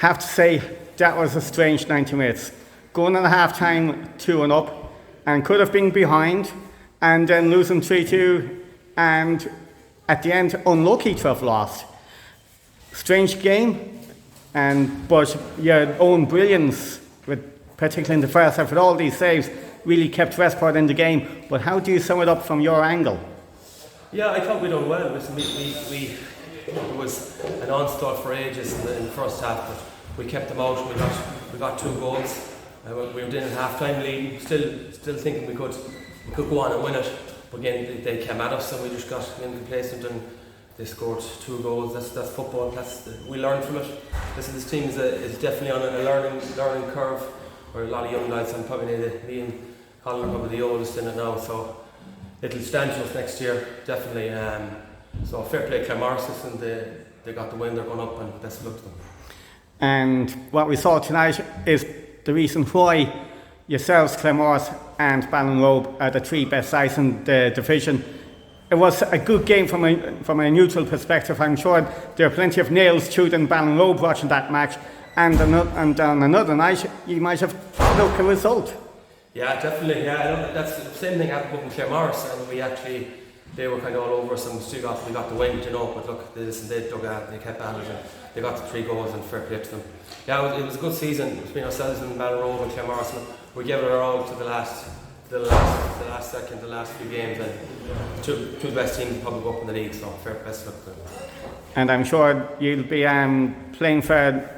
Have to say, that was a strange 90 minutes. Going in a half-time 2-up, and could have been behind, and then losing 3-2, and at the end, unlucky to have lost. Strange game, but your own brilliance, particularly in the first half, with all these saves, really kept Westport in the game. But how do you sum it up from your angle? Yeah, I thought we done well. Listen, it was an onslaught for ages in the first half, but we kept them out. We got 2 goals. We were in a half-time lead, still thinking we could go on and win it. But again, they came at us and we just got complacent and they scored 2 goals. That's football. We learned from it. This team is definitely on a learning curve. Where a lot of young lads, and probably me and Colin are probably the oldest in it now. So it'll stand to us next year, definitely. So fair play Claremorris, and they got the win. They're going up, and best of luck to them. And what we saw tonight is the reason why yourselves, Claremorris and Ballinrobe, are the 3 best sides in the division. It was a good game from a neutral perspective. I'm sure there are plenty of nails chewed in Ballinrobe watching that match. And on another night, you might have looked a result. Yeah, definitely. Yeah, that's the same thing happened with Claremorris, and they were kind of all over us, and we got the win, But look, they dug at, they kept at it, and they got the 3 goals, and fair play to them. Yeah, it was a good season between ourselves and Ballinrobe and Claremorris. We gave it our all to the last second, the last few games, and two of the best teams probably go up in the league. So fair best luck to them. And I'm sure you'll be playing for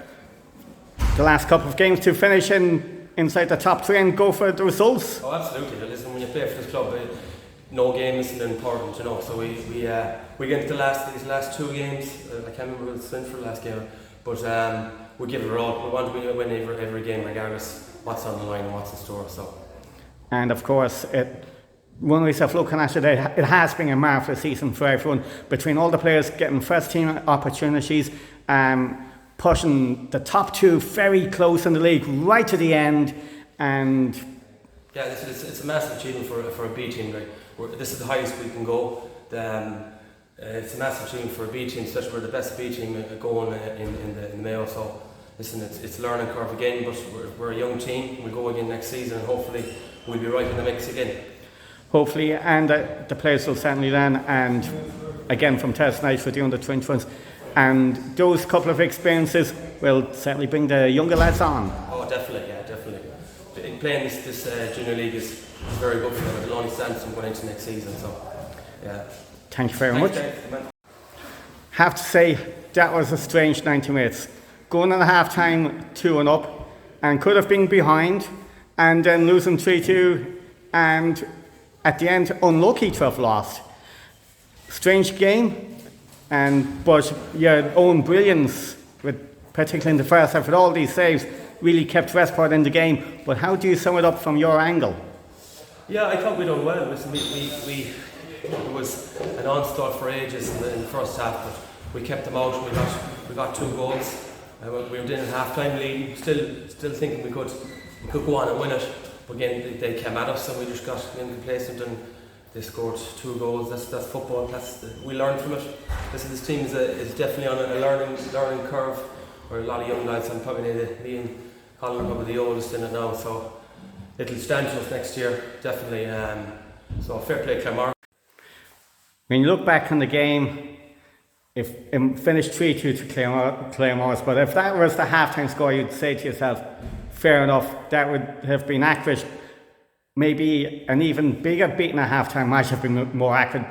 the last couple of games to finish inside the top 3 and go for the results. Oh, absolutely. Listen, when you play for this club, no game isn't important, So we get into these last 2 games. I can't remember who was in for the last game, but we give it our all. We want to win every game, regardless what's on the line and what's in store. So. And of course, when we start looking at it, it has been a marvellous season for everyone. Between all the players getting first team opportunities, pushing the top 2 very close in the league right to the end, and yeah, it's a massive achievement for a B team. This is the highest we can go. It's a massive achievement for a B team, especially we're the best B team going in the Mayo. So listen, it's a learning curve again, but we're a young team. We'll go again next season, and hopefully we'll be right in the mix again. Hopefully, and the players will certainly learn. And again, from Thursday night for the under-21s. And those couple of experiences will certainly bring the younger lads on. Oh, definitely, yeah, definitely. Playing this junior league is very good for them. It'll only stand them going into next season. So, yeah. Thank you very much. Have to say, that was a strange 90 minutes. Going in a half-time 2-up, and could have been behind, and then losing 3-2, and at the end, unlucky to have lost. Strange game. But your own brilliance, particularly in the first half, with all these saves, really kept Westport in the game. But how do you sum it up from your angle? Yeah, I thought we done well. Listen, it was an onslaught for ages in the first half, but we kept them out. We got 2 goals. We were in a half-time lead, still thinking we could go on and win it. But again, they came at us, and we just got complacent, and they scored 2 goals. That's football. We learned from it. This team is definitely on a learning curve. Where a lot of young lads, and probably me and Colin are probably the oldest in it now. So it'll stand to us next year, definitely. So fair play, Claremorris. When you look back on the game, if it finished 3-2 to Claremorris, but if that was the half-time score, you'd say to yourself, fair enough, that would have been accurate. Maybe an even bigger beating at half-time might have been more accurate,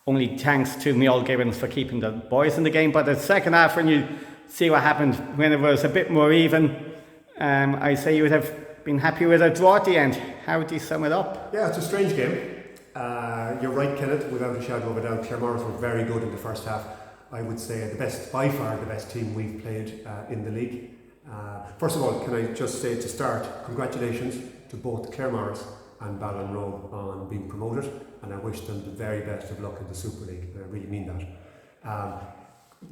only thanks to Miall Gibbons for keeping the boys in the game. But the second half, when you see what happened, when it was a bit more even, I say you would have been happy with a draw at the end. How would you sum it up? Yeah, it's a strange game. You're right, Kenneth, without a shadow of a doubt. Claremorris were very good in the first half. I would say by far the best team we've played in the league. First of all, can I just say to start, congratulations to both Claremorris and Ballinrobe on being promoted, and I wish them the very best of luck in the Super League. I really mean that.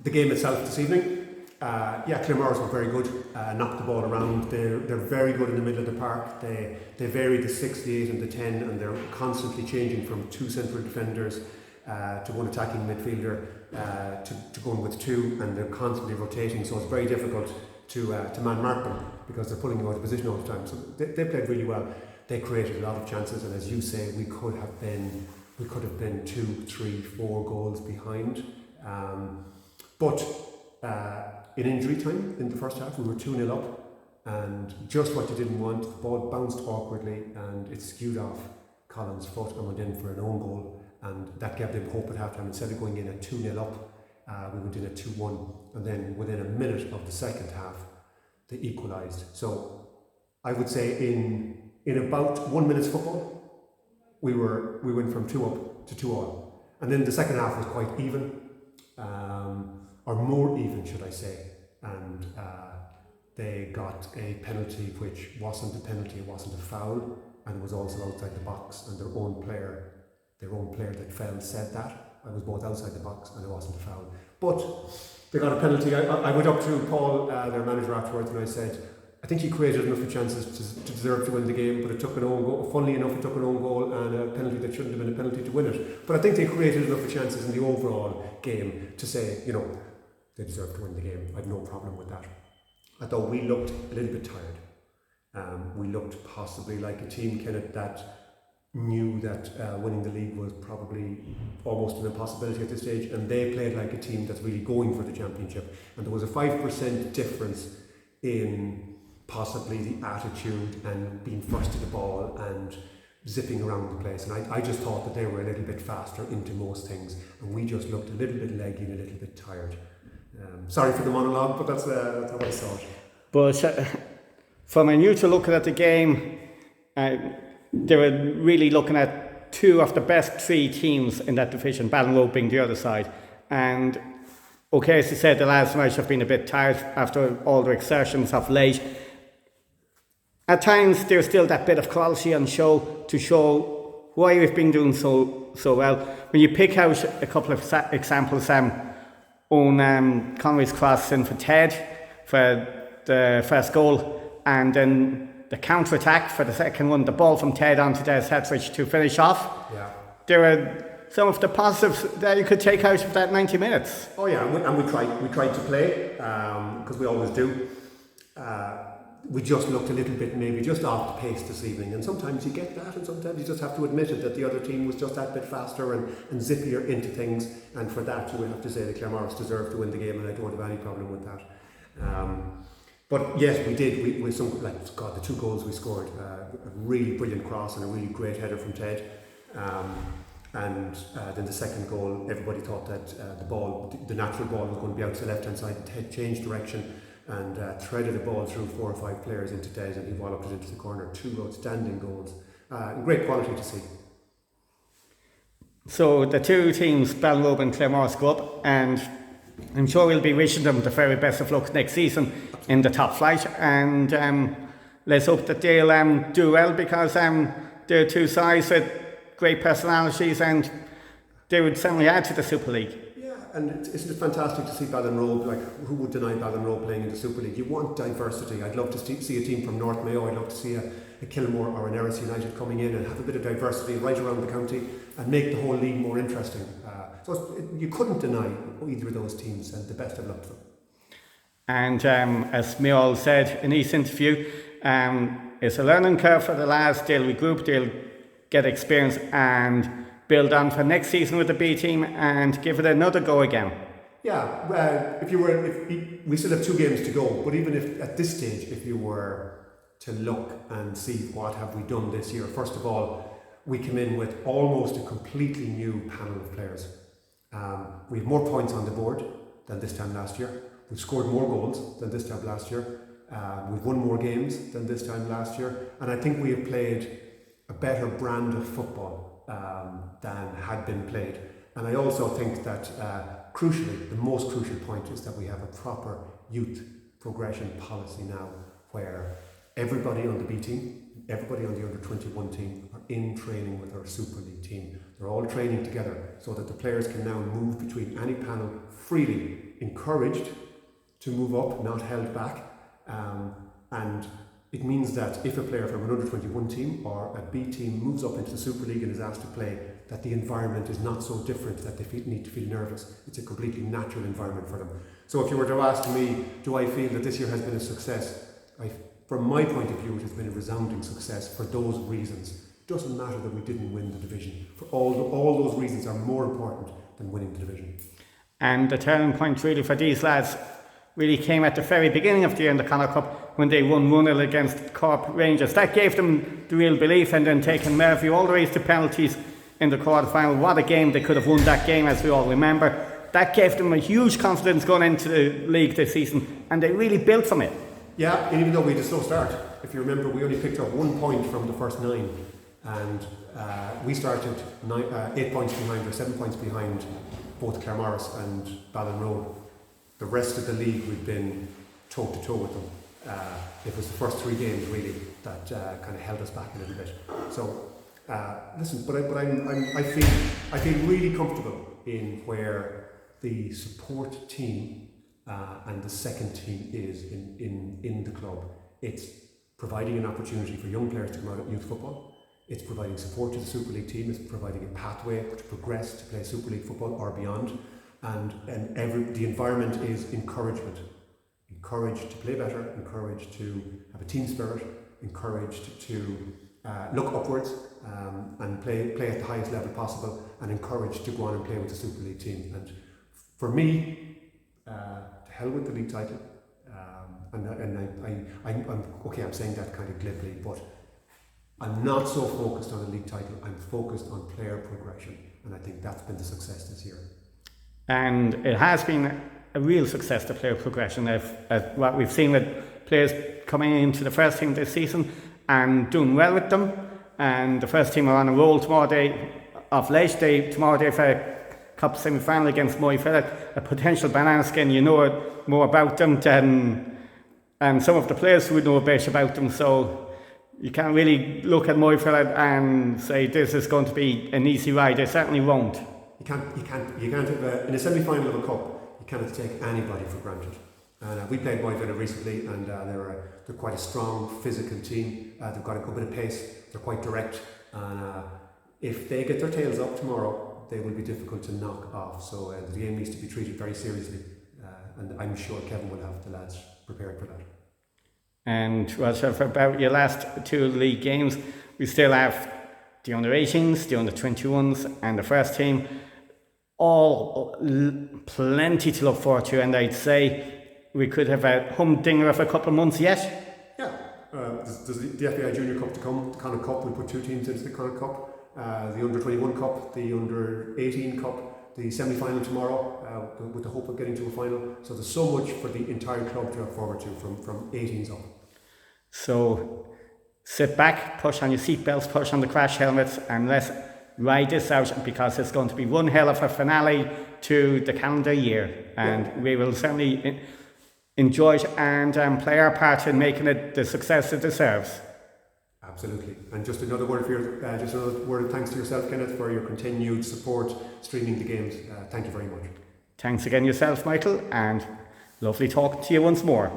The game itself this evening, Claremorris were very good, knocked the ball around. They're very good in the middle of the park. They vary the 6, the 8 and the 10, and they're constantly changing from 2 central defenders to 1 attacking midfielder to going with 2, and they're constantly rotating, so it's very difficult to man mark them because they're pulling them out of position all the time. So they played really well. They created a lot of chances, and as you say, we could have been 2, 3, 4 goals behind. But in injury time in the first half, we were 2-0 up, and just what you didn't want, the ball bounced awkwardly and it skewed off Collins' foot and went in for an own goal, and that gave them hope at half time. Instead of going in at 2-0 up, we went in at 2-1, and then within a minute of the second half, they equalised. So I would say in about 1 minute's football, we went from 2 up to 2-all, and then the second half was quite even, or more even, should I say, and they got a penalty which wasn't a penalty, it wasn't a foul, and it was also outside the box, and their own player that fell said that. I was both outside the box and it wasn't a foul. But they got a penalty. I went up to Paul, their manager, afterwards, and I said, I think he created enough of chances to deserve to win the game, but it took an own goal. Funnily enough, it took an own goal and a penalty that shouldn't have been a penalty to win it. But I think they created enough of chances in the overall game to say, they deserve to win the game. I had no problem with that. I thought we looked a little bit tired. We looked possibly like a team, Kenneth, that knew that winning the league was probably almost an impossibility at this stage, and they played like a team that's really going for the championship. And there was a 5% difference in possibly the attitude and being first to the ball and zipping around the place. And I just thought that they were a little bit faster into most things, and we just looked a little bit leggy and a little bit tired. Sorry for the monologue, but that's how I saw it. But from a neutral looking at the game, they were really looking at 2 of the best 3 teams in that division, Ballinrobe being the other side. And okay, as you said, the lads might have been a bit tired after all the exertions of late. At times, there's still that bit of quality on show to show why we've been doing so well. When you pick out a couple of examples, on Conway's cross in for Ted for the first goal, and then the counter-attack for the second one, the ball from Ted onto Des Hetheridge to finish off. Yeah. There were some of the positives that you could take out of that 90 minutes. Oh yeah, and we tried to play, because we always do. We just looked a little bit maybe just off the pace this evening, and sometimes you get that, and sometimes you just have to admit it, that the other team was just that bit faster and zippier into things, and for that you would have to say that Claremorris deserved to win the game, and I don't have any problem with that. But yes, we did. We the 2 goals we scored, a really brilliant cross and a really great header from Ted. And then the second goal, everybody thought that the natural ball was going to be out to the left-hand side. Ted changed direction and threaded the ball through 4 or 5 players into Ted, and he walloped it into the corner. 2 outstanding goals. Great quality to see. So the 2 teams, Ballinrobe and Claremorris, go up, and I'm sure we'll be wishing them the very best of luck next season in the top flight, and let's hope that they'll do well, because they're 2 sides with great personalities, and they would certainly add to the Super League. Yeah, and isn't it fantastic to see Ballinrobe? Like, who would deny Ballinrobe playing in the Super League? You want diversity. I'd love to see a team from North Mayo. I'd love to see a Kilmore or an Erris United coming in and have a bit of diversity right around the county and make the whole league more interesting. So you couldn't deny either of those teams, and the best of luck to them. And as Miall said in his interview, it's a learning curve for the lads. They'll regroup, they'll get experience and build on for next season with the B team and give it another go again. Yeah, we still have 2 games to go, but even if at this stage, if you were to look and see what have we done this year, first of all, we came in with almost a completely new panel of players. We have more points on the board than this time last year. We've scored more goals than this time last year. We've won more games than this time last year. And I think we have played a better brand of football than had been played. And I also think that crucially, the most crucial point is that we have a proper youth progression policy now, where everybody on the B team, everybody on the under 21 team are in training with our Super League team. They're all training together so that the players can now move between any panel freely, encouraged to move up, not held back. And it means that if a player from an under 21 team or a B team moves up into the Super League and is asked to play, that the environment is not so different that they need to feel nervous. It's a completely natural environment for them. So if you were to ask me, do I feel that this year has been a success? From my point of view, it has been a resounding success for those reasons. It doesn't matter that we didn't win the division. For all those reasons are more important than winning the division. And the turning point really for these lads really came at the very beginning of the year in the Connacht Cup when they won 1-0 against Cork Rangers. That gave them the real belief, and then taking Merview all the way to penalties in the quarter-final. What a game. They could have won that game, as we all remember. That gave them a huge confidence going into the league this season, and they really built from it. Yeah, and even though we had a slow start, if you remember, we only picked up 1 point from the first 9, and we started 8 points behind, or 7 points behind both Claremorris and Ballinroad. The rest of the league, we've been toe-to-toe with them. It was the first 3 games really that kind of held us back a little bit. So listen, but I feel really comfortable in where the support team and the second team is in the club. It's providing an opportunity for young players to come out of youth football. It's providing support to the Super League team. It's providing a pathway to progress to play Super League football or beyond. And the environment is encouragement. Encouraged to play better, encouraged to have a team spirit, encouraged to look upwards and play at the highest level possible, and encouraged to go on and play with the Super League team. And for me, to hell with the league title. I'm okay, I'm saying that kind of glibly, but I'm not so focused on a league title. I'm focused on player progression, and I think that's been the success this year. And it has been a real success, the player progression of what we've seen with players coming into the first team this season and doing well with them. And the first team are on a roll tomorrow day for a cup semi-final against Moyfella, a potential banana skin. You know more about them than some of the players who would know a bit about them. So you can't really look at Moyfella and say this is going to be an easy ride. They certainly won't. You can't have in a semi-final of a cup. You cannot take anybody for granted. And we played Moyfella recently, and they're quite a strong physical team. They've got a good bit of pace. They're quite direct, and if they get their tails up tomorrow, they will be difficult to knock off. So the game needs to be treated very seriously, and I'm sure Kevin will have the lads prepared for that. And Roger, about your last 2 league games, we still have the under-18s, the under-21s, and the first team. All plenty to look forward to, and I'd say we could have a humdinger of a couple of months yet. Yeah, there's the FAI Junior Cup to come, the Connacht Cup. We put 2 teams into the Connacht Cup, the under-21 Cup, the under-18 Cup, the semi-final tomorrow, with the hope of getting to a final. So there's so much for the entire club to look forward to from 18s up. So sit back, push on your seatbelts, push on the crash helmets, and let's ride this out, because it's going to be one hell of a finale to the calendar year, and we will certainly enjoy it and play our part in making it the success it deserves. Absolutely. And just another word of thanks to yourself, Kenneth, for your continued support streaming the games. Thank you very much. Thanks again yourself, Michael, and lovely talking to you once more.